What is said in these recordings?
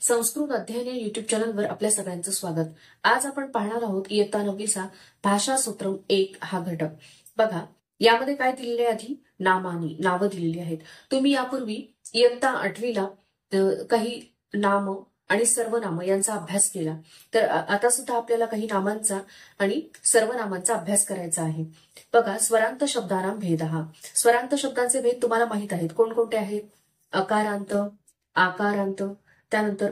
संस्कृत अध्ययन या युट्यूब चॅनलवर आपल्या सगळ्यांचं स्वागत। आज आपण पाहणार आहोत इयत्ता 9वीचा भाषा सूत्रम 1 हा घटक। बघा यामध्ये काय दिलेले आधी नामानी नावं दिलेली आहेत। तुम्ही यापूर्वी इयत्ता 8वीला काही नाम आणि सर्वनाम यांचा अभ्यास केला, तर आता सुद्धा आपल्याला काही नामांचा आणि सर्वनामांचा अभ्यास करायचा आहे। बघा स्वरांत शब्दानां भेदः, स्वरांत शब्दांचे भेद तुम्हाला माहित आहेत, कोणकोणते आहेत? अकारांत, आकारांत, त्यानंतर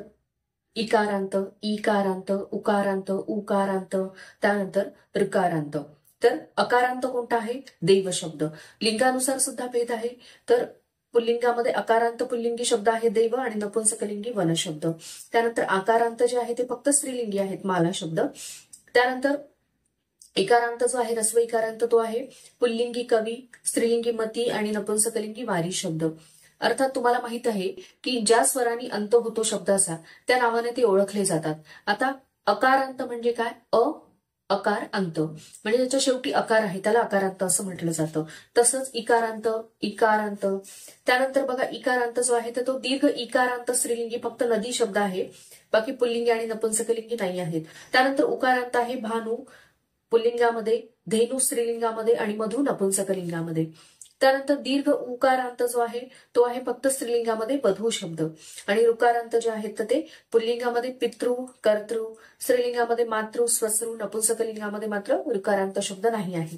इकारांत, ईकारांत, उकारांत, उकारांत, त्यानंतर ऋकारांत। तर अकारांत कोणता आहे? देव शब्द। लिंगानुसार सुद्धा भेद आहे, तर पुल्लिंगामध्ये अकारांत पुल्लिंगी शब्द आहे देव आणि नपुंसकलिंगी वन शब्द। त्यानंतर आकारांत जे आहे ते फक्त स्त्रीलिंगी आहेत माला शब्द। त्यानंतर इकारांत जो आहे रस्व इकारांत तो आहे पुल्लिंगी कवी, स्त्रीलिंगी मती आणि नपुंसकलिंगी वारी शब्द। अर्थात तुम्हाला माहित आहे की ज्या स्वरांनी अंत होतो शब्दाचा त्या नावाने ते ओळखले जातात। आता अकारांत म्हणजे काय? अकार अंत म्हणजे त्याच्या शेवटी अकार आहे, त्याला अकारांत असं म्हटलं जातं। तसंच इकारांत, इकारांत, त्यानंतर बघा इकारांत जो आहे तर तो दीर्घ इकारांत स्त्रीलिंगी फक्त नदी शब्द आहे, बाकी पुल्लिंगी आणि नपुंसकलिंगी नाही आहेत। त्यानंतर उकारांत आहे भानू पुल्लिंगामध्ये, धेनू स्त्रीलिंगामध्ये आणि मधु नपुंसकलिंगामध्ये। त्यानंतर दीर्घ उकारांत जो आहे तो आहे फक्त स्त्रीलिंगामध्ये वधू शब्द आणि ऋकारांत जे आहेत तर ते पुल्लिंगामध्ये पितृ, कर्तृ, स्त्रीलिंगामध्ये मातृ, स्वसृ, नपुंसकलिंगामध्ये मात्र ऋकारांत शब्द नाही आहे।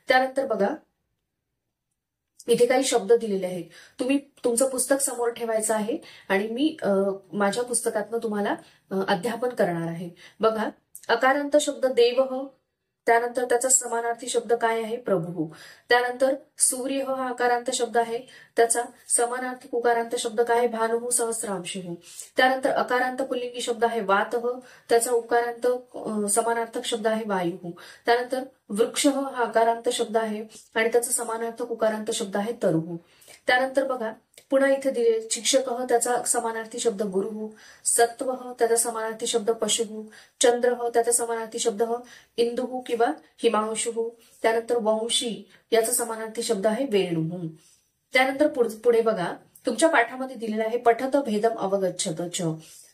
त्यानंतर बघा इथे काही शब्द दिलेले आहेत, तुम्ही तुमचं पुस्तक समोर ठेवायचं आहे आणि मी माझ्या पुस्तकातनं तुम्हाला अध्यापन करणार आहे। बघा अकारांत शब्द देवः, त्यानंतर त्याचा समानार्थी शब्द काय आहे? प्रभू। त्यानंतर सूर्य हा अकारांत शब्द आहे, त्याचा समानार्थी उकारांत शब्द काय आहे? भानुः सहस्रांशुः। त्यानंतर अकारांत पुल्लिंगी शब्द आहे वातः, त्याचा उकारांत समानार्थक शब्द आहे वायुः। त्यानंतर वृक्ष हा अकारांत शब्द आहे आणि त्याचा समानार्थक उकारांत शब्द आहे तरुः। त्यानंतर बघा पुन्हा इथे दिले शिक्षक त्याचा समानार्थी शब्द गुरुः, सत्व त्याचा समानार्थी शब्द पशुः, चंद्र त्याचा समानार्थी शब्द इंदुः किंवा हिमांशुः। त्यानंतर वंशी याचा समानार्थी शब्द आहे वेणुः। त्यानंतर पुढे बघा तुमच्या पाठामध्ये दिलेला आहे पठत भेदम अवगच्छत च,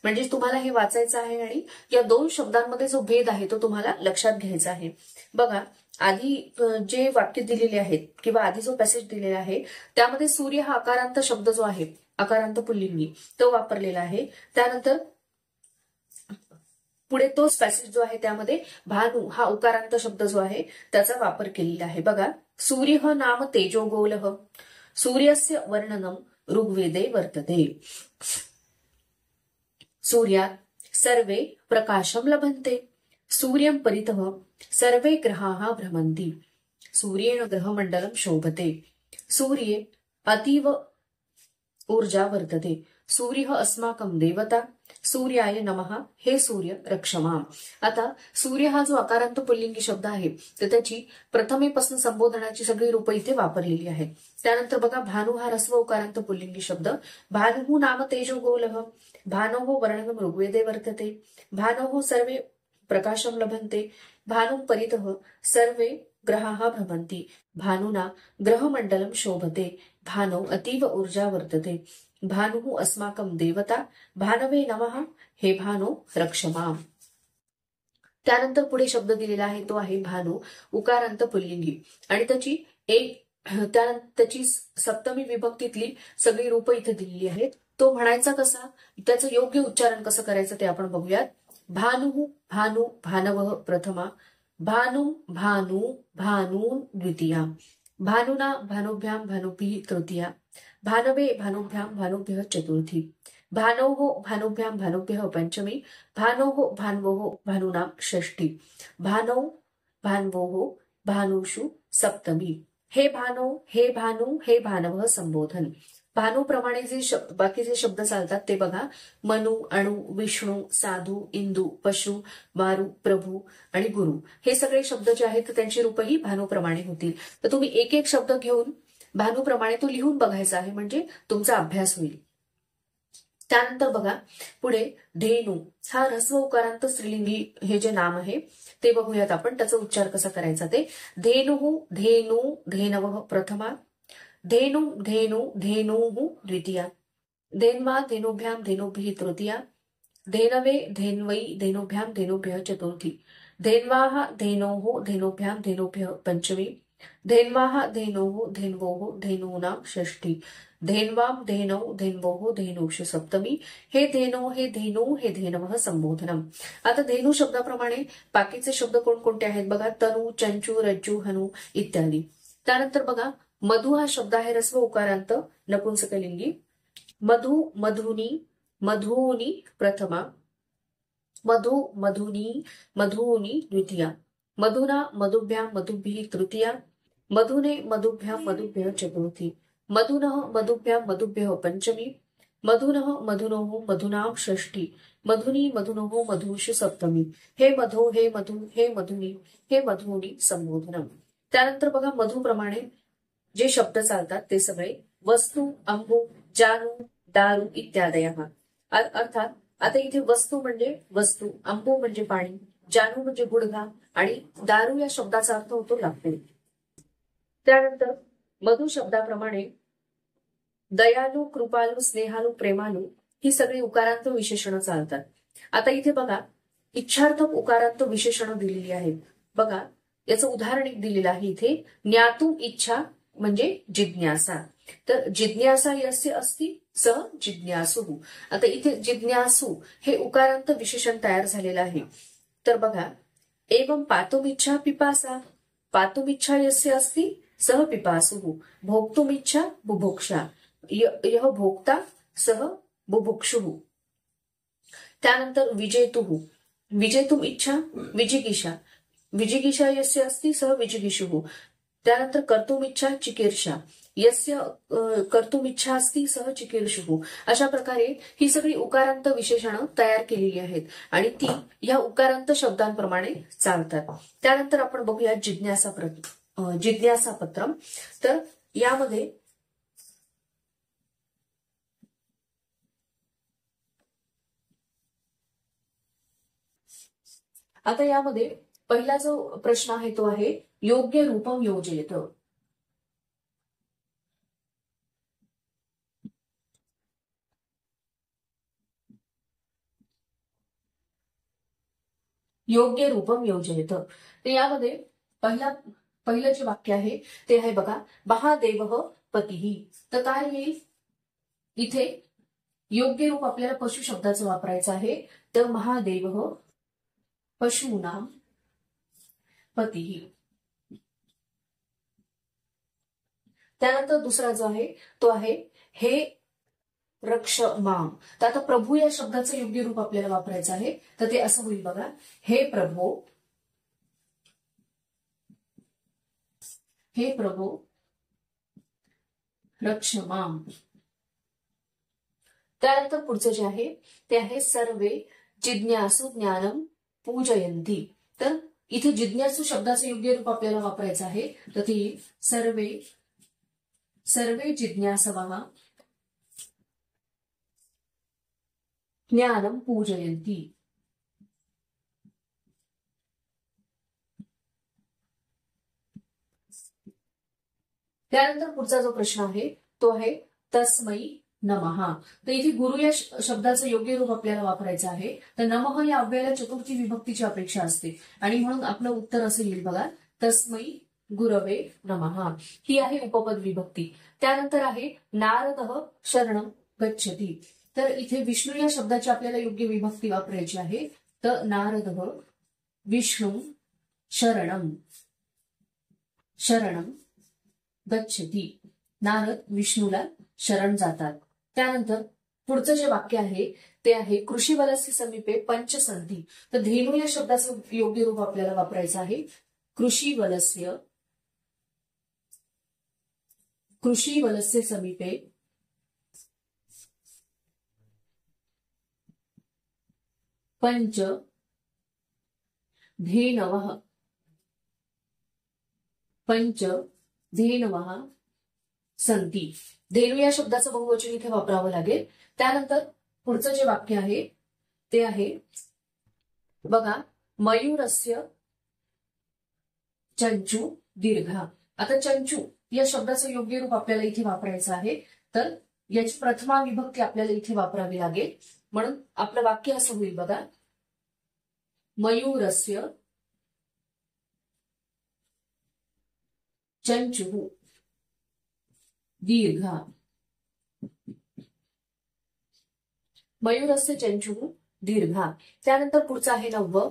म्हणजे तुम्हाला हे वाचायचं आहे आणि या दोन शब्दांमध्ये जो भेद आहे तो तुम्हाला लक्षात घ्यायचा आहे। बघा आधी जे वाक्य दिलेले आहेत किंवा आधी जो पॅसेज दिलेला आहे त्यामध्ये सूर्य हा अकारांत शब्द जो आहे अकारांत पुल्लिंगी तो वापरलेला आहे। त्यानंतर पुढे तोच पॅसेज जो आहे त्यामध्ये भानू हा उकारांत शब्द जो आहे त्याचा वापर केलेला आहे। बघा सूर्य नाम तेजो गोलः, सूर्यस्य वर्णनम ऋग्वेदे वर्तते। सूर्यात् सर्वे प्रकाशम लभन्ते, सूर्यं परितः सर्वे ग्रहाः भ्रमन्ति, सूर्येण ग्रहमण्डलं शोभते, सूर्ये अतीव ऊर्जा वर्तते, सूर्यः अस्माकं देवता, सूर्याय नमः, हे सूर्य रक्ष माम्। आता सूर्य हा जो अकारांत पुल्लिंगी शब्द आहे तर त्याची प्रथमेपासून संबोधनाची सगळी रूपं इथे वापरलेली आहेत। त्यानंतर बघा भानू हा रस्व उकारांत पुल्लिंगी शब्द, भानुः नाम तेजो गोलः, भानोः वर्णनम ऋग्वेदे वर्तते, भानोः सर्वे प्रकाशं लभन्ते, भानुं परितः सर्वे ग्रहाः भ्रमन्ति, भानुना ग्रहमण्डलं शोभते, भानौ अतीव ऊर्जा वर्तते, भानुः अस्माकं देवता, भानवे नमः, हे भानो रक्ष माम्। त्यानंतर पुढे शब्द दिलेला आहे तो आहे भानू उकारांत पुल्लिंगी आणि त्याची सप्तमी विभक्तीतली सगळी रूपं इथे दिलेली आहेत। तो म्हणायचा कसा, त्याचं योग्य उच्चारण कसं करायचं ते आपण बघूयात। भानुः भानु भानवः प्रथमा, भानुं भानु भानून् द्वितीया, भानुना भानुभ्यां भानुभिः तृतीया, भानवे भानुभ्यां भानुभ्यः चतुर्थी, भानोः भानुभ्यां भानुभ्यः पंचमी, भानोः भान्वोः भानूनां षष्ठी, भानौ भान्वोः भानुषु सप्तमी, हे भानो हे भानु हे भानवः संबोधन। भानुप्रमाणे जे बाकीचे शब्द चालतात ते बघा मनु, अणु, विष्णू, साधू, इंदू, पशु, मारू, प्रभू आणि गुरु, हे सगळे शब्द जे आहेत त्यांची रूपही भानुप्रमाणे होतील। तर तुम्ही एक एक शब्द घेऊन भानुप्रमाणे तो लिहून बघायचा आहे, म्हणजे तुमचा अभ्यास होईल। त्यानंतर बघा पुढे धेनू हा ह्रस्व उकारांत स्त्रीलिंगी हे जे नाम आहे ते बघूयात आपण, त्याचा उच्चार कसा करायचा ते। धेनुः धेनू धेनवः प्रथमा, धेनुं धेनु धेनूः द्वितीया, धेन्वा धेनुभ्यां धेनुभिः तृतीया, धेनवे धेन्वै धेनुभ्याम धेनुभ्यः चतुर्थी, धेन्वाः धेनोः धेनुभ्याम धेनुभ्यः पंचमी, धेन्वाः धेनोः धेन्वोः धेनूनां षष्ठी, धेन्वाम धेनौ धेन्वोः धेनूष सप्तमी, हे धेनो हे धेनू हे धेनवः संबोधनम. आता धेनू शब्दाप्रमाणे बाकीचे शब्द कोणकोणते आहेत बघा. तनू, चंचू, रज्जू, हनु इत्यादी. त्यानंतर बघा मधु हा शब्द आहे रस्व उकारांत नपुंसकलिंगी. मधु मधुनी मधूनी प्रथमा, मधु मधुनी मधूनी द्वितीया, मधुना मधुभ्यां मधुभिः तृतीया, मधुने मधुभ्यां मधुभ्यः चतुर्थी, मधुनः मधुभ्यां मधुभ्यः पंचमी, मधुनः मधुनोः मधुनां षष्ठी, मधुनी मधुनोः मधुष सप्तमी, हे मधो हे मधु हे मधुनी हे मधुनी संबोधनम. त्यानंतर बघा मधुप्रमाणे जे शब्द चालतात ते सगळे वस्तू, अंबू, जानू, दारू इत्यादयः. अर्थात आता इथे वस्तू म्हणजे वस्तू, अंबू म्हणजे पाणी, जानू म्हणजे गुडघा आणि दारू या शब्दाचा अर्थ होतो लाकूड. त्यानंतर मधु शब्दाप्रमाणे दयालू, कृपालू, स्नेहालू, प्रेमालू ही सगळी उकारांत विशेषणं चालतात. आता इथे बघा इच्छार्थक उकारांत विशेषणं दिलेली आहेत. बघा याचं उदाहरण एक दिलेलं आहे इथे. ज्ञातुम इच्छा म्हणजे जिज्ञासा, तर जिज्ञासा यस्य अस्ति सह जिज्ञासु. आता इथे जिज्ञासू हे उकारांत विशेषण तयार झालेलं आहे. तर बघा एवं पातुमिच्छा पिपासा, पातुमिच्छा यस्य अस्ति सह पिपासु, भोक्तुमिच्छा बुभुक्षा, यः भोक्ता सह बुभुक्षुः. त्यानंतर विजेतुः, विजेतुम इच्छा विजिगीषा, विजिगीषा यस्य अस्ति सह विजिगीषुः. त्यानंतर कर्तुमिच्छा चिकीर्षा, यस्य कर्तुमिच्छा अस्ति सह चिकीर्षुः. अशा प्रकारे ही सगळी उकारांत विशेषणं तयार केलेली आहेत आणि ती ह्या उकारांत शब्दांप्रमाणे चालतात. त्यानंतर आपण बघूया जिज्ञासापत्रम. तर यामध्ये आता यामध्ये पहिला जो प्रश्न आहे तो आहे योग्य रूपम योजयेत. योग्य रूपम योजयेत. तर यामध्ये पहिलं जे वाक्य आहे ते आहे बघा महादेव पतीही. तर काय येईल इथे योग्य रूप आपल्याला पशु शब्दाचं वापरायचं आहे. तर महादेव पशूनां पतीही. त्यानंतर दुसरा जो आहे तो आहे हे रक्ष माम. तर आता प्रभू या शब्दाचं योग्य रूप आपल्याला वापरायचं आहे. तर ते असं होईल बघा हे प्रभो, हे प्रभो रक्ष माम. त्यानंतर पुढचं जे आहे ते आहे सर्वे जिज्ञासु ज्ञानम पूजयंती. तर इथे जिज्ञासू शब्दाचं योग्य रूप आपल्याला वापरायचं आहे. तर ती सर्वे सर्वे जिज्ञासवः ज्ञानम पूजयंती. त्यानंतर पुढचा जो प्रश्न आहे तो आहे तस्मै नमः. तर इथे गुरु या शब्दाचं योग्य रूप आपल्याला वापरायचं आहे. तर नमः या अव्ययाला चतुर्थी विभक्तीची अपेक्षा असते आणि म्हणून आपलं उत्तर असं येईल बघा तस्मै गुरवे नमः. ही आहे उपपद विभक्ती. त्यानंतर आहे नारदः शरणं गच्छति. तर इथे विष्णू या शब्दाची आपल्याला योग्य विभक्ती वापरायची आहे. तर नारदः विष्णू शरणं शरणं गच्छति. नारद विष्णूला शरण जातात. त्यानंतर पुढचं जे वाक्य आहे ते आहे कृषीवलस्य समीपे पंचसंधी. तर धेनू या शब्दाचं योग्य रूप आपल्याला वापरायचं आहे. कृषीवलस्य समीपे पंच धेनवः संती. धेनू या शब्दाचं बहुवचन इथे वापरावं लागेल. त्यानंतर पुढचं जे वाक्य आहे ते आहे बघा मयूरस्य चंचू दीर्घा. आता चंचू या शब्दाचं योग्य रूप आपल्याला इथे वापरायचं आहे. तर याची प्रथमा विभक्ती आपल्याला इथे वापरावी लागेल. म्हणून आपलं वाक्य असं होईल बघा, मयूरस्य चंचुः दीर्घा, मयूरस्य चंचुः दीर्घा. त्यानंतर पुढचं आहे 9,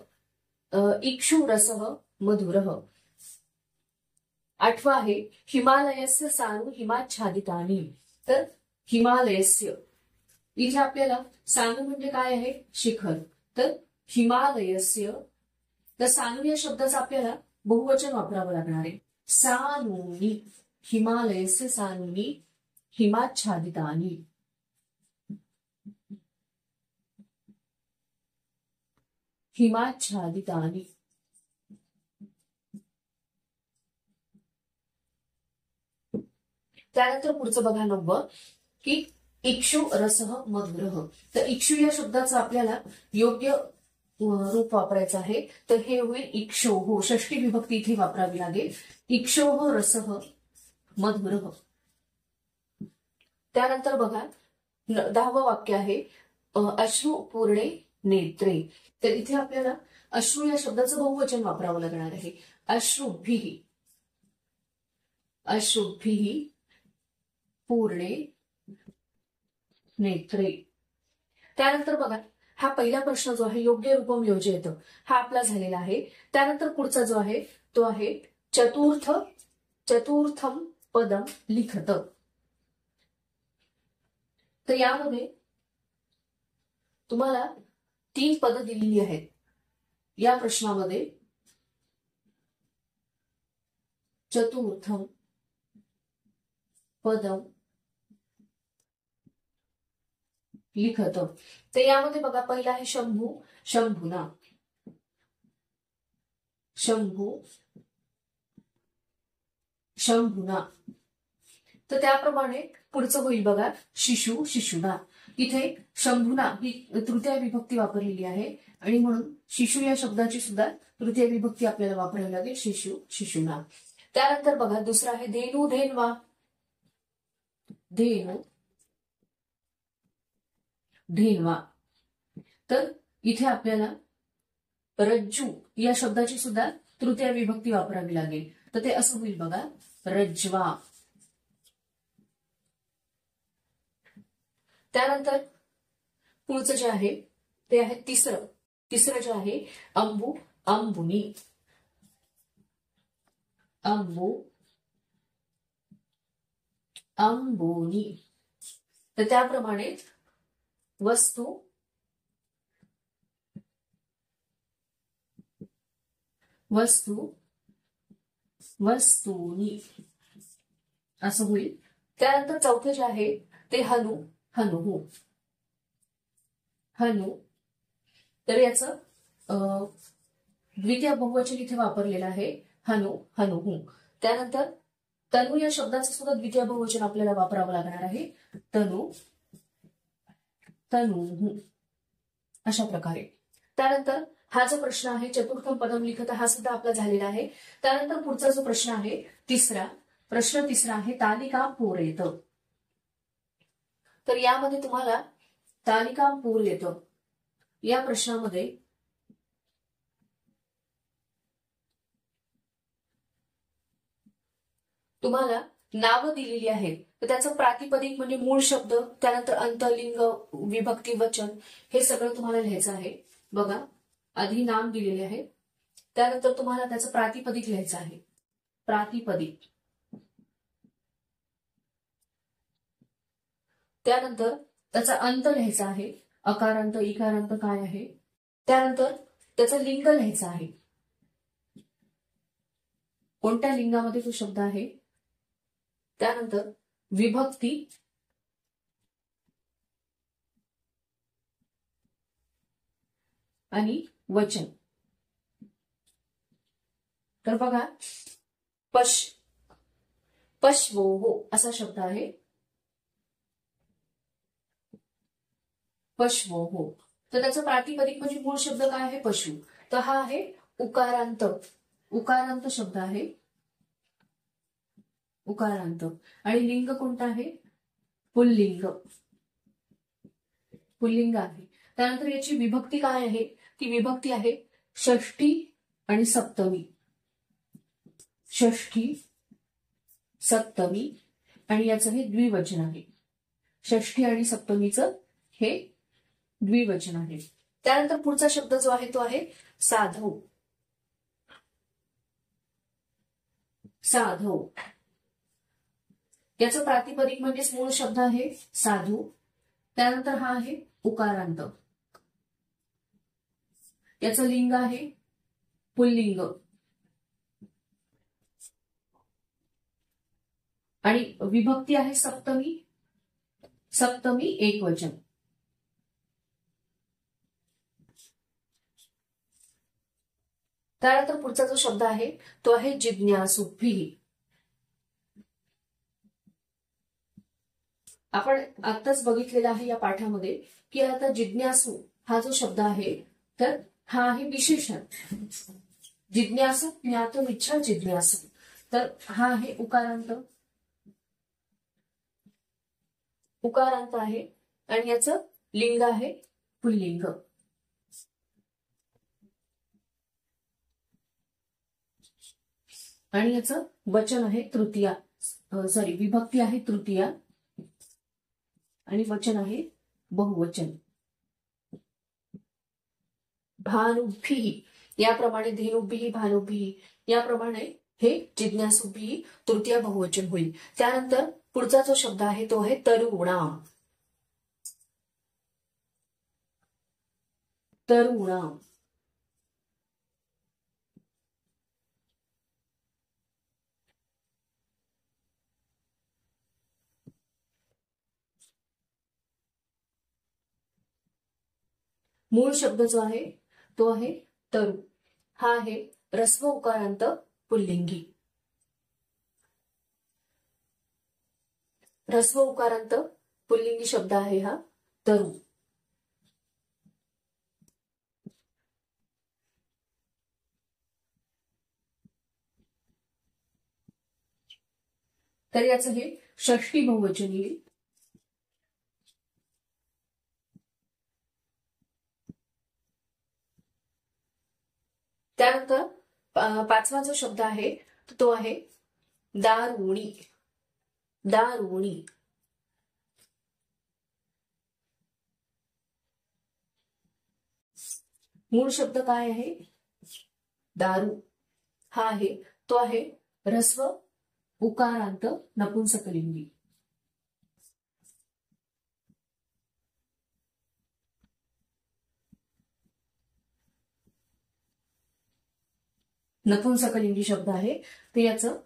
इक्षु रसः मधुरः. 8 आहे हिमालयस्य सानु हिमाच्छादितानि. तर हिमालयस्य इथे आपल्याला सानु म्हणजे काय आहे, शिखर. तर हिमालयस्य, तर सानु या शब्दाचं आपल्याला बहुवचन वापरावं लागणार आहे. सानूनी, हिमालयस्य सानूनी हिमाच्छादितानि. हिमाच्छादितानि. त्यानंतर पुढचं बघा 9, की इक्षु रसः मधुरः. तर इक्षु या शब्दाचं आपल्याला योग्य रूप वापरायचं आहे. तर हे होईल इक्षोः, षष्ठी विभक्ती इथे वापरावी लागेल. इक्षोः रसः मधुरः. त्यानंतर बघा 10वं वाक्य आहे अश्रू पूर्णे नेत्रे. तर इथे आपल्याला अश्रू या शब्दाचं बहुवचन वापरावं लागणार आहे. अश्रुभिः, अश्रुभिः पूर्णे नेत्रे. त्यानंतर बघा हा पहिला प्रश्न जो आहे योग्य रूपम योजयेत हा आपला झालेला आहे. त्यानंतर पुढचा जो आहे तो आहे चतुर्थम पदम लिखत. तर यामध्ये तुम्हाला 3 पदं दिलेली आहेत. या प्रश्नामध्ये चतुर्थम पदम लिखत. तर यामध्ये बघा पहिला आहे शंभू, शंभुना, शंभू शंभुना. तर त्याप्रमाणे पुढचं होईल बघा शिशु शिशुना. इथे शंभुना ही तृतीय विभक्ती वापरलेली आहे आणि म्हणून शिशु या शब्दाची सुद्धा तृतीय विभक्ती आपल्याला वापरावी लागेल, शिशु शिशुना. त्यानंतर बघा दुसरा आहे धेनू धेनवा, धेनू धेनवा. तर इथे आपल्याला रज्जू या शब्दाची सुद्धा तृतीय विभक्ती वापरावी लागेल. तर ते असं होईल बघा रज्वा. त्यानंतर पुढचं जे आहे ते आहे तिसरं जे आहे अंबू अंबुनी, अंबू अंबोनी. तर त्याप्रमाणे वस्तू वस्तू वस्तूनी असं होईल. त्यानंतर चौथं जे आहे ते हनु हनुहू, हनु. तर याचं द्वितीय बहुवचन इथे वापरलेलं आहे हनु हनुहू. त्यानंतर तनु या शब्दाचं सुद्धा द्वितीय बहुवचन आपल्याला वापरावं लागणार आहे, तनु तनुहू अशा प्रकारे. त्यानंतर हा जो प्रश्न आहे चतुर्थम पदम लिखत हा सुद्धा आपला झालेला आहे. त्यानंतर पुढचा जो प्रश्न आहे प्रश्न तिसरा आहे तालिका पूरयत. तर यामध्ये तुम्हाला तालिका पूरयत या प्रश्नामध्ये तुम्हाला नावं दिलेली आहेत. तर त्याचं प्रातिपदिक म्हणजे मूळ शब्द, त्यानंतर अंतलिंग, विभक्ती, वचन हे सगळं तुम्हाला लिहायचं आहे. बघा आधी नाम दिलेले आहे, त्यानंतर तुम्हाला त्याचं प्रातिपदिक लिहायचं आहे, प्रातिपदिक. त्यानंतर त्याचा अंत लिहायचा आहे, अकारांत इकारांत काय आहे. त्यानंतर त्याचं लिंग लिहायचं आहे, कोणत्या लिंगामध्ये तो शब्द आहे. त्यानंतर विभक्ती, आणि वचन. तर बघा पश्वोः असा शब्द आहे, पश्वोः. तर त्याचं प्रातिपदिक म्हणजे मूळ शब्द काय आहे, पशु. तर हा आहे उकारांत, उकारांत शब्द आहे, उकारांत. आणि लिंग कोणतं आहे, पुल्लिंग, पुल्लिंग आहे. त्यानंतर याची विभक्ती काय आहे, ती विभक्ती आहे षष्ठी आणि सप्तमी. षष्ठी सप्तमी आणि याचं हे द्विवचन आहे. षष्ठी आणि सप्तमीचं हे द्विवचन आहे. त्यानंतर पुढचा शब्द जो आहे तो आहे साधव. साधव याचं प्रातिपदिक म्हणजेच मूळ शब्द आहे साधू. त्यानंतर हा आहे उकारांत. याचं लिंग आहे पुल्लिंग आणि विभक्ती आहे सप्तमी. सप्तमी एकवचन. त्यानंतर पुढचा जो शब्द आहे तो आहे जिज्ञासुभिः. आपण आत्ताच बघितलेला आहे या पाठामध्ये की आता जिज्ञासू हा जो शब्द आहे तर हा आहे विशेषण. जिज्ञासू ज्ञातुम इच्छा जिज्ञासू, तर हा आहे उकारांत. उकारांत आहे आणि याचं लिंग आहे पुल्लिंग. आणि याचं वचन आहे तृतीया, सॉरी विभक्ती आहे तृतीया आणि वचन आहे बहुवचन. भानुभिः याप्रमाणे धेनुभिः भानुभिः याप्रमाणे हे जिज्ञासुभिः तृतीय बहुवचन होईल. त्यानंतर पुढचा जो शब्द आहे तो आहे तरुणाम. तरुणाम मूळ शब्द जो आहे तो आहे तरु. हा आहे ऱ्हस्व उकारांत पुल्लिंगी. ऱ्हस्व उकारांत पुल्लिंगी शब्द आहे हा तरु. तर याचं हे षष्ठी बहुवचन येईल. त्यानंतर पाचवा जो शब्द आहे तो आहे दारुणी. दारुणी मूळ शब्द काय आहे दारू. हा आहे तो आहे ऱ्हस्व उकारांत नपुंसकलिंगी. नपुंसकलिंगी शब्द आहे. ते याचं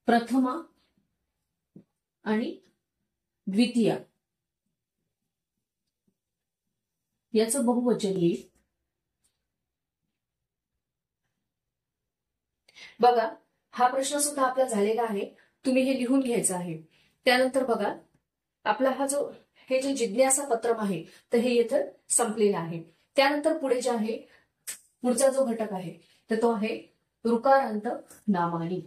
प्रथमा आणि द्वितीया याचं बहुवचन येईल. बघा हा प्रश्न सुद्धा आपला झालेला आहे, तुम्ही हे लिहून घ्यायचं आहे. त्यानंतर बघा आपला हा जो हे जे जिज्ञासा पत्रम आहे तर हे येथे संपलेलं आहे. त्यानंतर पुढे जे आहे पुढचा जो घटक आहे तर तो आहे ऋकारांत नामानी.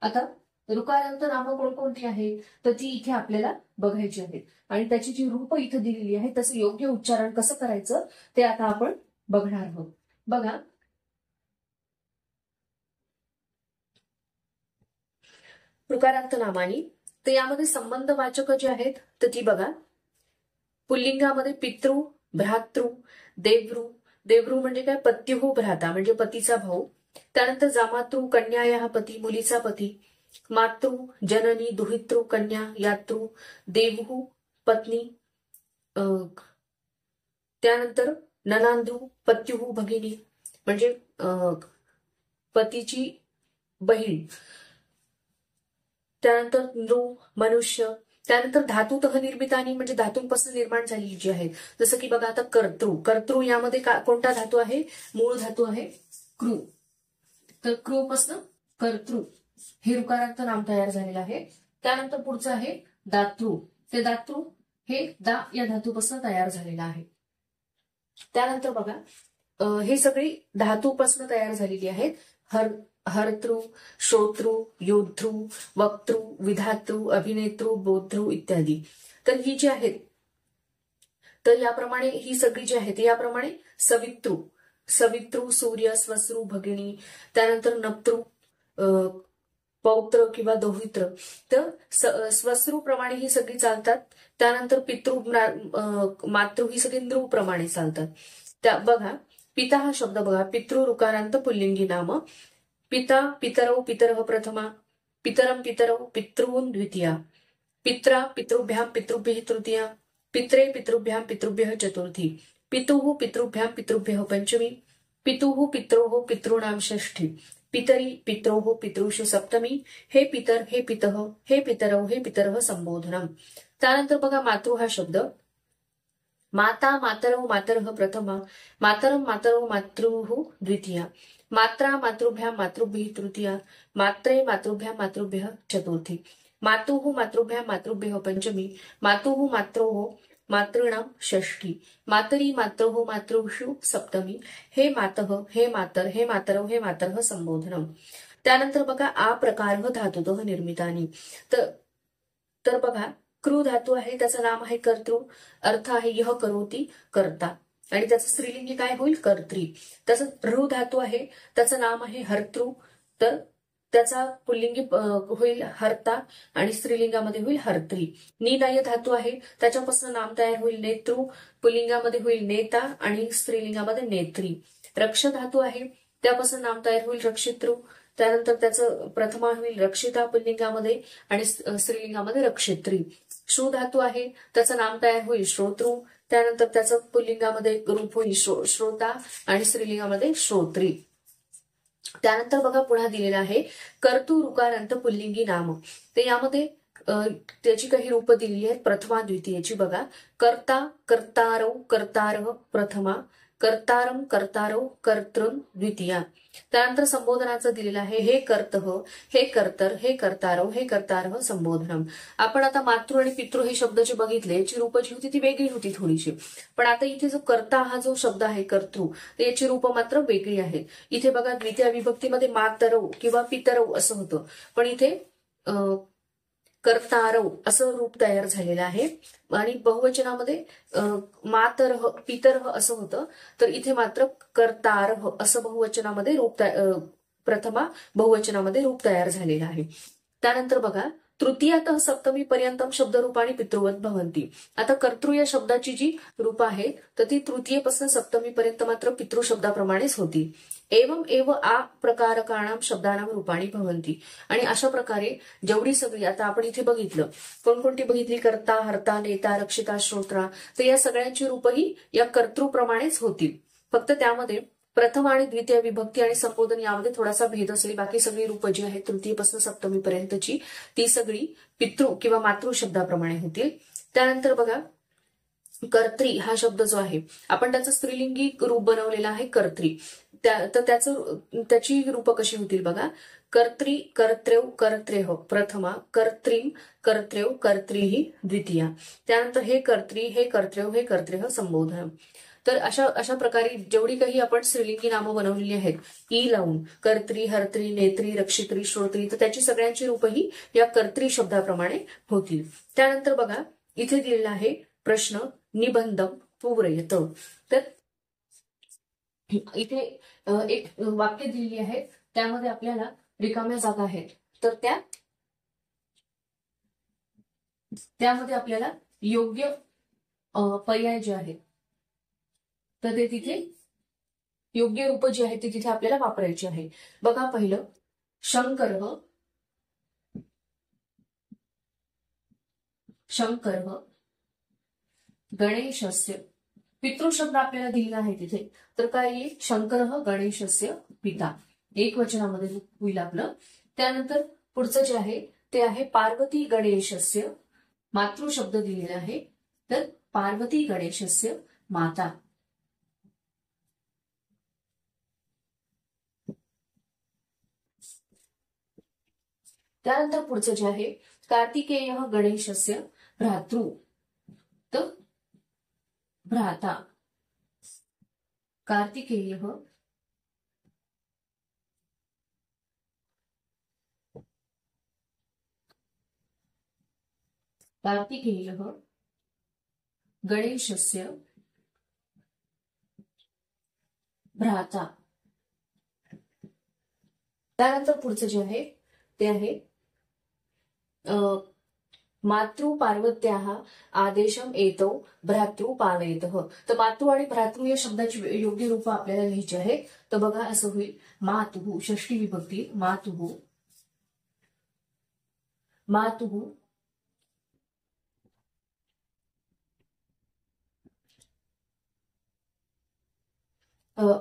आता ऋकारांत नामं कोणकोणती आहेत तर ती इथे आपल्याला बघायची आहेत आणि त्याची जी रूप इथे दिलेली आहे तसं योग्य उच्चारण कसं करायचं ते आता आपण बघणार आहोत. बघा ऋकारांत नामानी, तर यामध्ये संबंधवाचक जे आहेत तर ती बघा पुल्लिंगामध्ये पितृ, भ्रातृ, देवृ. देवृ म्हणजे काय पत्युः भ्राता म्हणजे पतीचा भाऊ. त्यानंतर जामातृ कन्या या पती मुलीचा पती. मातृ जननी दुहितृ कन्या यातृ. देवहू पत्नी. त्यानंतर ननांधू पत्युः भगिनी म्हणजे पतीची बहीण. त्यानंतर नृ मनुष्य. त्यानंतर धातूतः निर्मितानी म्हणजे धातूंपासून निर्माण झालेली जी आहे जसं की बघा आता कर्तृ. कर्तृ यामध्ये कोणता धातू आहे मूळ धातू आहे कृ. तर कृ पासून कर्तृ हे ऋकारांत नाम तयार झालेलं आहे. त्यानंतर पुढचं आहे दातृ. ते दातृ हे दा या धातूपासून तयार झालेलं आहे. त्यानंतर बघा हे सगळी धातूपासून तयार झालेली आहेत. हर्तृ, श्रोतृ, योद्धृ, वक्तृ, विधातृ, अभिनेतृ, बोद्धृ इत्यादी. तर ही जी आहेत तर याप्रमाणे ही सगळी जी आहे ती याप्रमाणे सवितृ, सवितृ, सूर्य, स्वसृ, भगिनी, त्यानंतर नप्तृ, पौत्र किंवा दोहित्र, तर स्वसृ प्रमाणे ही सगळी चालतात. त्यानंतर पितृ, मातृ ही सगळी नृ प्रमाणे चालतात. त्या बघा पिता हा शब्द बघा, पितृ ऋकारांत पुल्लिंगी नाम, पिता पितरौ पितरः प्रथमा, पितरं पितरौ पितॄन् द्वितीया, पित्रा पितृभ्यां पितृभ्यः तृतीया, पित्रे पितृभ्यां पितृभ्यः चतुर्थी, पितुः पितृभ्यां पितृभ्यः पंचमी, पितुः पित्रोः पितॄणां षष्ठी, पितरी पित्रोः पितृषु सप्तमी, हे पितर हे पितः हे पितरौ हे पितरः संबोधनम. त्यानंतर बघा मातृ हा शब्द, माता मातरौ मातरः प्रथमा, मातरं मातरौ मातृः द्वितीया, मात्रा मातृभ्यां मातृभ्यः तृतीया, मात्रे मातृभ्यां मातृभ्यः चतुर्थी, मातुः मातृभ्यां मातृभ्यः पंचमी, मातुः मात्रोः मातॄणां षष्ठी, मातरी मात्रोः मातृषु सप्तमी, हे मातः हे मातर हे मातरौ हे मातरः संबोधनम. त्यानंतर बघा आ प्रकार धातुतः निर्मितानी. तर बघा कृ धातू आहे, त्याचं नाम आहे कर्तृ, अर्थ आहे यह करोती कर्ता, आणि त्याचं स्त्रीलिंगी काय होईल कर्त्री. तसंच ऋ धातू आहे, त्याचं नाम आहे हर्तृ, तर त्याचा पुल्लिंगी होईल हर्ता आणि स्त्रीलिंगामध्ये होईल हर्त्री. निदाय धातू आहे, त्याच्यापासून नाम तयार होईल नेतृ, पुल्लिंगामध्ये होईल नेता आणि स्त्रीलिंगामध्ये नेत्री. रक्ष धातू आहे, त्यापासून नाम तयार होईल रक्षितृ, त्यानंतर त्याचं प्रथमा होईल रक्षिता पुल्लिंगामध्ये आणि स्त्रीलिंगामध्ये रक्षित्री. श्रु धातू आहे, त्याचं नाम तयार होईल श्रोतृ, त्यानंतर त्याचं पुल्लिंगामध्ये रूप होईल श्रोता आणि स्त्रीलिंगामध्ये श्रोत्री. त्यानंतर बघा पुन्हा दिलेला आहे कर्तृ ऋकारांत पुल्लिंगी नाम. ते यामध्ये त्याची काही रूप दिलेली आहेत प्रथमा द्वितीयची. बघा कर्ता कर्तारौ कर्तारः प्रथमा, कर्तारं कर्तारौ कर्तृन् द्वितीया. त्यानंतर संबोधनाचं दिलेलं आहे हे कर्तः हे कर्तर हे कर्तारौ हे कर्तारः संबोधनम. आपण आता मातृ आणि पितृ हे शब्द जे बघितले, याची रूप जी होती ती वेगळी होती थोडीशी, पण आता इथे जो कर्ता हा जो शब्द आहे कर्तृ, तर याची रूप मात्र वेगळी आहेत. इथे बघा द्वितीय विभक्तीमध्ये मातरौ किंवा पितरौ असं होतं, पण इथे कर्तारौ असं रूप तयार झालेलं आहे. आणि बहुवचनामध्ये मातरः पितरः असं होतं, तर इथे मात्र कर्तारः असं बहुवचनामध्ये रूप प्रथमा बहुवचनामध्ये रूप तयार झालेलं आहे. त्यानंतर बघा तृतीयातः सप्तमी पर्यंतम शब्दरूपाणी पितृवत भवंती. आता कर्तृ या शब्दाची जी रूप आहेत तर ती तृतीयपासून सप्तमी पर्यंत मात्र पितृ शब्दाप्रमाणेच होती. एवं एव आ प्रकारकाणां शब्दानां रूपाणी भवंती. आणि अशा प्रकारे जेवढी सगळी आता आपण इथे बघितलं कोणकोणती बघितली, कर्ता हर्ता नेता रक्षिता श्रोत्रा, तर या सगळ्यांची रूपही या कर्तृप्रमाणेच होती. फक्त त्यामध्ये प्रथम आणि द्वितीय विभक्ती आणि संबोधन यामध्ये थोडासा भेद असेल. बाकी सगळी रूप जी आहेत तृतीयपासून सप्तमी पर्यंतची ती सगळी पितृ किंवा मातृ शब्दाप्रमाणे होतील. त्यानंतर बघा कर्त्री हा शब्द जो आहे आपण त्याचं स्त्रीलिंगी रूप बनवलेलं आहे कर्त्री. तर त्याची रूप कशी होतील बघा, कर्त्री कर्त्रेव कर्त्रेह प्रथमा, कर्त्रीम कर्त्रेव कर्त्रीही द्वितीया. त्यानंतर हे कर्त्री हे कर्त्रेव हे कर्त्रेह संबोधन. तर अशा प्रकारे जेवढी काही आपण स्त्रीलिंगी नामं बनवलेली आहेत ई लावून कर्त्री हर्त्री नेत्री रक्षित्री श्रोत्री, तर त्याची सगळ्यांची रूपही या कर्त्री शब्दाप्रमाणे होतील. त्यानंतर बघा इथे दिलेला आहे प्रश्न निबंधम पूरयत. तर इथे एक वाक्य दिलेली आहे, त्यामध्ये आपल्याला रिकाम्या जागा आहेत, तर त्यामध्ये आपल्याला योग्य पर्याय जे आहेत तर ते तिथे योग्य रूप जी आहेत ती तिथे आपल्याला वापरायची आहे. बघा पहिलं शंकरः शंकरः गणेशस्य. पितृ शब्द आपल्याला दिलेला आहे तिथे, तर काय येईल शंकरः गणेशस्य पिता, एक वचनामध्ये होईल आपलं. त्यानंतर पुढचं जे आहे ते आहे पार्वती गणेशस्य, मातृ शब्द दिलेला आहे, तर पार्वती गणेशस्य माता. त्यानंतर पुढचं जे आहे कार्तिकेय गणेशस्य भ्रातृ, तर भ्राता. कार्तिकेय कार्तिकेय गणेशस्य भ्राता. त्यानंतर पुढचं जे आहे ते आहे मातृपार्वत्याः आदेशम एतौ भ्रातृ पालयतः. तर मातृ आणि भ्रातृ या शब्दाची योग्य रूप आपल्याला लिहायची आहे. तर बघा असं होईल, मातुः षष्टी विभक्ती, मातुः मातुः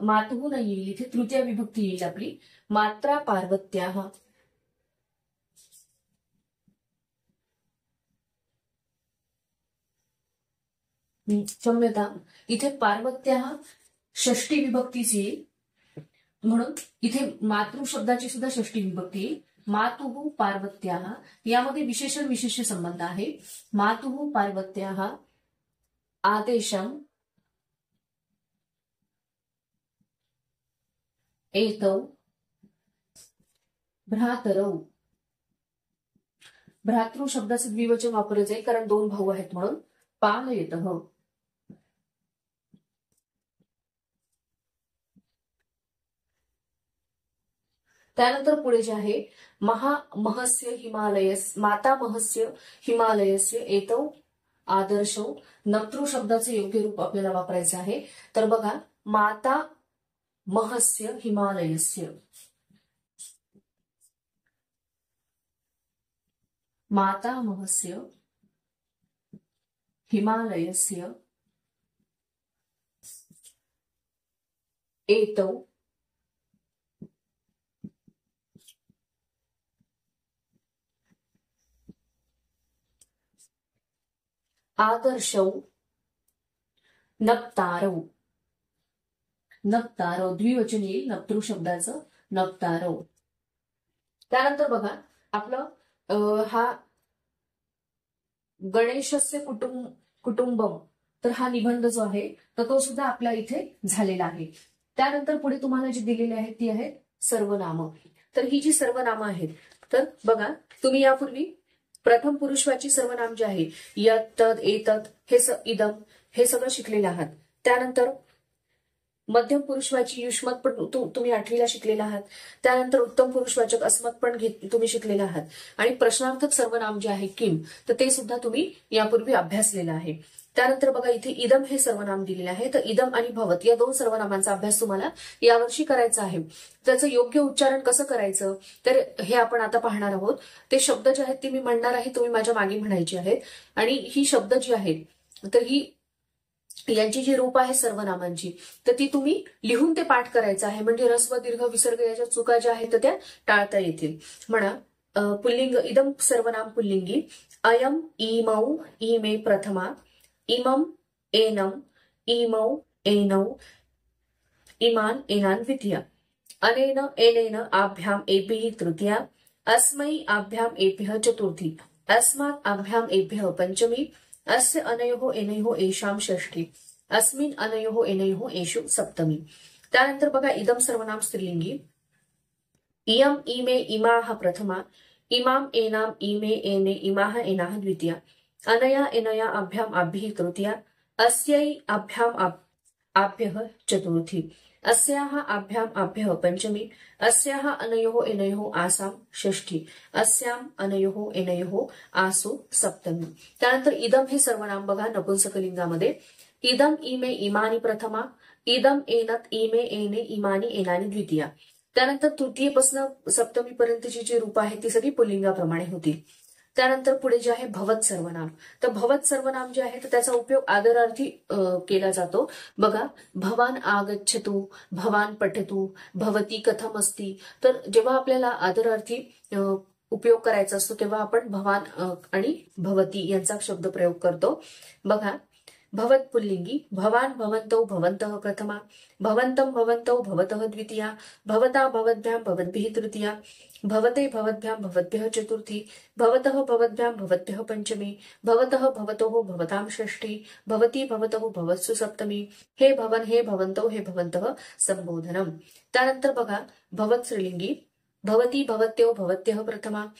मातुः नाही येईल इथे, तृतीय विभक्ती येईल आपली, मात्रा पार्वत्याः. क्षम्यता, इथे पार्वत्याः षष्टी विभक्तीच येईल, म्हणून इथे मातृ शब्दाची सुद्धा षष्टी विभक्ती येईल. मातुः पार्वत्याः, यामध्ये विशेषण विशेष संबंध आहे. मातुः पार्वत्याः आदेशम एतौ भ्रातरौ. भ्रातृ शब्दाचं द्विवचन वापरलं जाईल कारण दोन भाऊ आहेत म्हणून. पालयतः, त्यानंतर पुढे जे आहे महस्य हिमालयस, मातामहस्य हिमालयस्य एतौ आदर्शो. नप्तृ शब्दाचे योग्य रूप आपल्याला वापरायचं आहे. तर बघा, माता महस्य हिमालयस्य, मातामहस्य हिमालयस्य एतौ आदर्शौ नप्तारौ. नप्तारौ द्विवचन येईल नप्तृ शब्दाचं, नप्तारौ. त्यानंतर बघा आपलं हा गणेशस्य कुटुंबम, तर हा निबंध जो आहे तर तो सुद्धा आपल्या इथे झालेला आहे. त्यानंतर पुढे तुम्हाला जी दिलेली आहेत ती आहेत सर्वनामं. तर ही जी सर्वनामं आहेत, तर बघा तुम्ही यापूर्वी प्रथम पुरुषवाची सर्वनाम जे आहे यत तद एतत हे इदम हे सगळं शिकलेले आहात. त्यानंतर मध्यम पुरुषवाची युष्मत पण तुम्ही 8वीला शिकलेला आहात. त्यानंतर उत्तम पुरुषवाचक अस्मत पण तुम्ही शिकलेला आहात. आणि प्रश्नार्थक सर्वनाम जे आहे किम, तर ते सुद्धा तुम्ही यापूर्वी अभ्यासलेलं आहे. त्यानंतर बघा इथे इदम हे सर्वनाम दिलेले आहे. तर इदम आणि भवत या दोन सर्वनामांचा अभ्यास तुम्हाला यावर्षी करायचा आहे. त्याचं योग्य उच्चारण कसं करायचं तर हे आपण आता पाहणार आहोत. ते शब्द जे आहेत ते मी म्हणणार आहे, तुम्ही माझ्या मागे म्हणायचे आहेत. आणि ही शब्द जी आहेत तर ही यांची जी रूप आहे सर्वनामांची, तर ती तुम्ही लिहून ते पाठ करायचं आहे. म्हणजे रस्व दीर्घ विसर्ग याच्या चुका ज्या आहेत तर त्या टाळता येतील. म्हणा पुल्लिंग इदम सर्वनाम पुल्लिंगी, अयम इमौ इमे प्रथमा, इमम एनम इमौ एनौ, इमान एनान द्वितीया, अनेन एनेन आभ्याम एभिः तृतीया, अस्मै आभ्याम एभ्यः चतुर्थी, अस्मात् आभ्याम एभ्यः पंचमी, अस्य अनयोः एनयोः एषां षष्ठी, अस्मिन् अनयोः एनयोः एषु सप्तमी. त्यानंतर बघा इदम सर्वनाम स्त्रीलिंगी, इयम इमे इमाः प्रथमा, इमाम एनाम इमे एने इमाः एनाः द्वितीया, अनया एनया आभ्याम आभ्यः तृतीया, अस्यै आभ्याम आभ्यः चतुर्थी, अस्याः आभ्याम आभ्यः पंचमी, अस्याः अनयोः एनयोः आसां षष्ठी, अस्याम अनयोः एनयोः आसु सप्तमी. त्यानंतर इदम हे सर्वनाम बघा नपुंसकलिंगामध्ये, इदम इमे इमानी प्रथमा, इदम एनत इमे एने इमानी एनानी द्वितीया. त्यानंतर तृतीयपासून सप्तमी पर्यंतची जी रूप आहेत ती सगळी पुल्लिंगाप्रमाणे होती. त्यानंतर पुढे जे आहे भवत सर्वनाम, तर भवत सर्वनाम जे आहे तर त्याचा उपयोग आदरार्थी केला जातो. बघा भवान आगच्छतु, भवान पठतु, भवती कथम अस्ति. तर जेव्हा आपल्याला आदरार्थी उपयोग करायचा असतो तेव्हा आपण भवान आणि भवती यांचा शब्द प्रयोग करतो. बघा भवत पुल्लिंगी, भवान भवन्तौ भवन्तः प्रथमा, भवन्तं भवन्तौ भवतः द्वितीया, भवता भवद्भ्यां भवद्भिः तृतीया, भवते भवद्भ्यां भवद्भ्यः चतुर्थी, भवतः भवद्भ्यां भवद्भ्यः पंचमी, भवतः भवतोः भवतां षष्ठी, भवती भवतः भवत्सु सप्तमी, हे भवन हे भवन्तौ हे भवन्तः संबोधनम. त्यानंतर बघा भवत स्त्रीलिंगी, भवती भवत्यो भवत्यः प्रथमा,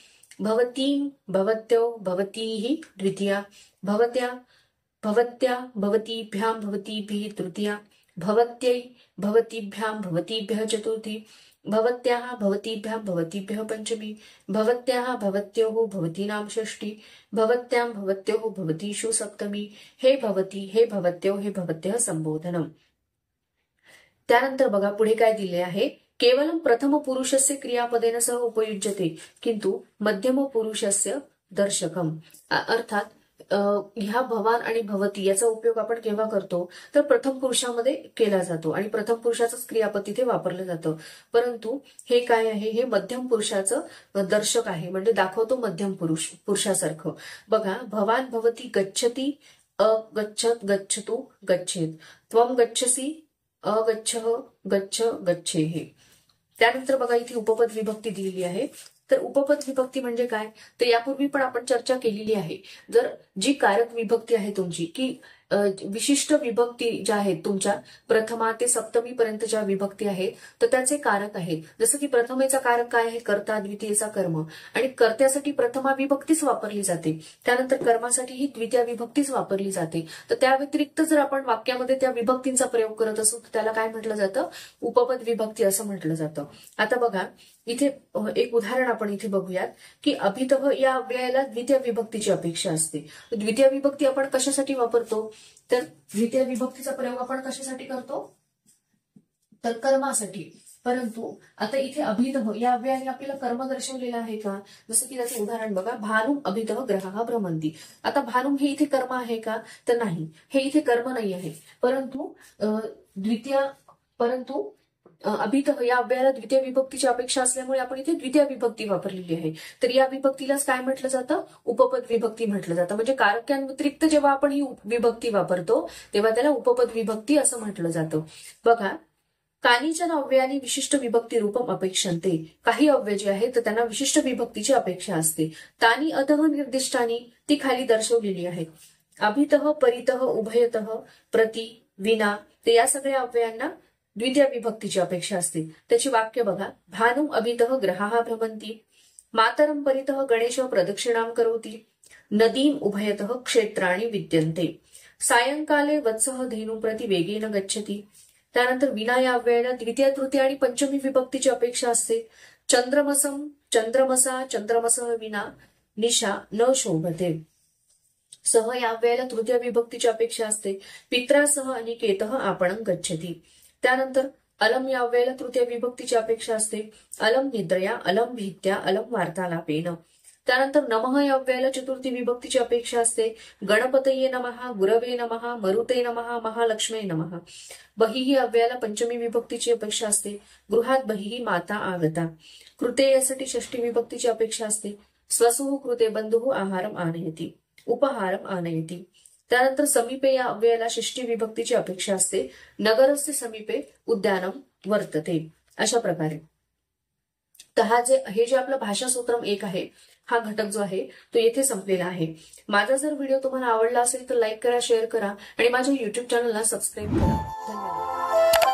भवतीं भवत्यो भवतीः द्वितीया, भवत्या भवत्या भवतीभ्यां भवतीभिः तृतीया, भवत्यै भवतीभ्यां भवतीभ्यः चतुर्थी, भवत्याः भवतीभ्यां भवतीभ्यः पंचमी, भवत्याः भवत्योः भवतीनां षष्ठी, भवत्यां भवत्योः भवतीषु सप्तमी, हे भवती हे भवत्यो हे भवत्यः संबोधनम. त्यानंतर बघा पुढे काय दिले आहे, केवलम प्रथम पुरुषस्य क्रियापदेन सह उपयुज्यते किंतु मध्यम पुरुषस्य दर्शकम. अर्थात ह्या भवान आणि भवती याचा उपयोग आपण केव्हा करतो तर प्रथम पुरुषामध्ये केला जातो आणि प्रथम पुरुषाचंच क्रियापद तिथे वापरलं जातं. परंतु हे काय आहे, हे मध्यम पुरुषाचं दर्शक आहे, म्हणजे दाखवतो मध्यम पुरुषासारखं. बघा भवान भवती गच्छती अगच्छत गच्छतु गच्छेत, त्वम गच्छसी अगच्छः गच्छ गच्छेः. त्यानंतर बघा इथे उपपद विभक्ती दिलेली आहे. तर उपपद विभक्ती म्हणजे काय, तर यापूर्वी पण आपण चर्चा केलेली आहे. जर जी कारक विभक्ती आहे तुमची, की विशिष्ट विभक्ती ज्या आहेत तुमच्या प्रथमा ते सप्तमी पर्यंत ज्या विभक्ती आहेत तर त्याचे कारक आहेत. जसं की प्रथमेचा कारक काय आहे, कर्ता, द्वितीयचा कर्म, आणि कर्त्यासाठी प्रथमा विभक्तीच वापरली जाते, त्यानंतर कर्मासाठी ही द्वितीय विभक्तीच वापरली जाते. तर त्या व्यतिरिक्त जर आपण वाक्यामध्ये त्या विभक्तींचा प्रयोग करत असू तर त्याला काय म्हटलं जातं, उपपद विभक्ती असं म्हटलं जातं. आता बघा इथे एक उदाहरण आपण इथे बघूयात की अभितः या अव्ययाला द्वितीय विभक्तीची अपेक्षा असते. द्वितीय विभक्ती आपण कशासाठी वापरतो, तर द्वितीय विभक्तीचा प्रयोग आपण कशासाठी करतो, तर कर्मासाठी. परंतु आता इथे अभितः या अव्ययाने आपल्याला कर्म दर्शवलेलं आहे का, जसं की त्याचं उदाहरण बघा, भानुम अभितः ग्रहाः भ्रमन्ति. आता भानुम हे इथे कर्म आहे का, तर नाही, हे इथे कर्म नाही आहे. परंतु अभितः या अव्ययाला द्वितीय विभक्तीची अपेक्षा असल्यामुळे आपण इथे द्वितीय विभक्ती वापरलेली आहे. तर या विभक्तीलाच काय म्हटलं जातं, उपपद विभक्ती म्हटलं जातं. म्हणजे कारकांव्यतिरिक्त जेव्हा आपण ही विभक्ती वापरतो तेव्हा त्याला उपपद विभक्ती असं म्हटलं जातं. बघा कानिचन अव्ययाने विशिष्ट विभक्ती रूपम अपेक्षन्ते. काही अव्यय जे आहेत तर त्यांना विशिष्ट विभक्तीची अपेक्षा असते. तानी अधः निर्दिष्टानी ती खाली दर्शवलेली आहेत. अभितः परितः उभयतः प्रति विना, ते या सगळ्या अव्ययांना द्वितीय विभक्तीची अपेक्षा असते. त्याची वाक्य बघा, भानुम अभितः ग्रहाः भ्रमन्ति, मातरम परितः गणेश प्रदक्षिणां करोति, नदीम उभयतः क्षेत्राणि विद्यन्ते, सायंकाले वत्सः धेनुं प्रति वेगेन गच्छति. त्यानंतर विना या अव्ययाला द्वितीय तृतीय आणि पंचमी विभक्तीची अपेक्षा असते. चंद्रमसम चंद्रमसा चंद्रमसः विना निशा न शोभते. सह या अव्ययाला तृतीय विभक्तीची अपेक्षा असते. पित्रासह अनिकेतः आपणं गच्छति. त्यानंतर अलम या अव्ययाला तृतीय विभक्तीची अपेक्षा असते. अलम निद्रया अलम भीत्या अलम वार्तालापेन. त्यानंतर नमः या अव्ययाला चतुर्थी विभक्तीची अपेक्षा असते. गणपतये नमः, गुरवे नमः, मरुते नमः, महालक्ष्मी नमः. बहिः या अव्ययाला पंचमी विभक्तीची अपेक्षा असते. गृहात बहिः माता आगता. कृते यासाठी षष्ठी विभक्तीची अपेक्षा असते. स्वसुः कृते बंधुः आहारम आनयति, उपहारम आनयति. त्यानंतर समीपे या अव्ययाला षष्ठी विभक्तीची अपेक्षा असते. नगरस्य समीपे उद्यानम वर्तते. अशा प्रकारे तर हे जे आपलं भाषासूत्रम 1 आहे, हा घटक जो आहे तो येथे संपलेला आहे. माझा जर व्हिडिओ तुम्हाला आवडला असेल तर लाईक करा, शेअर करा आणि माझ्या युट्यूब चॅनलला सबस्क्राईब करा. धन्यवाद.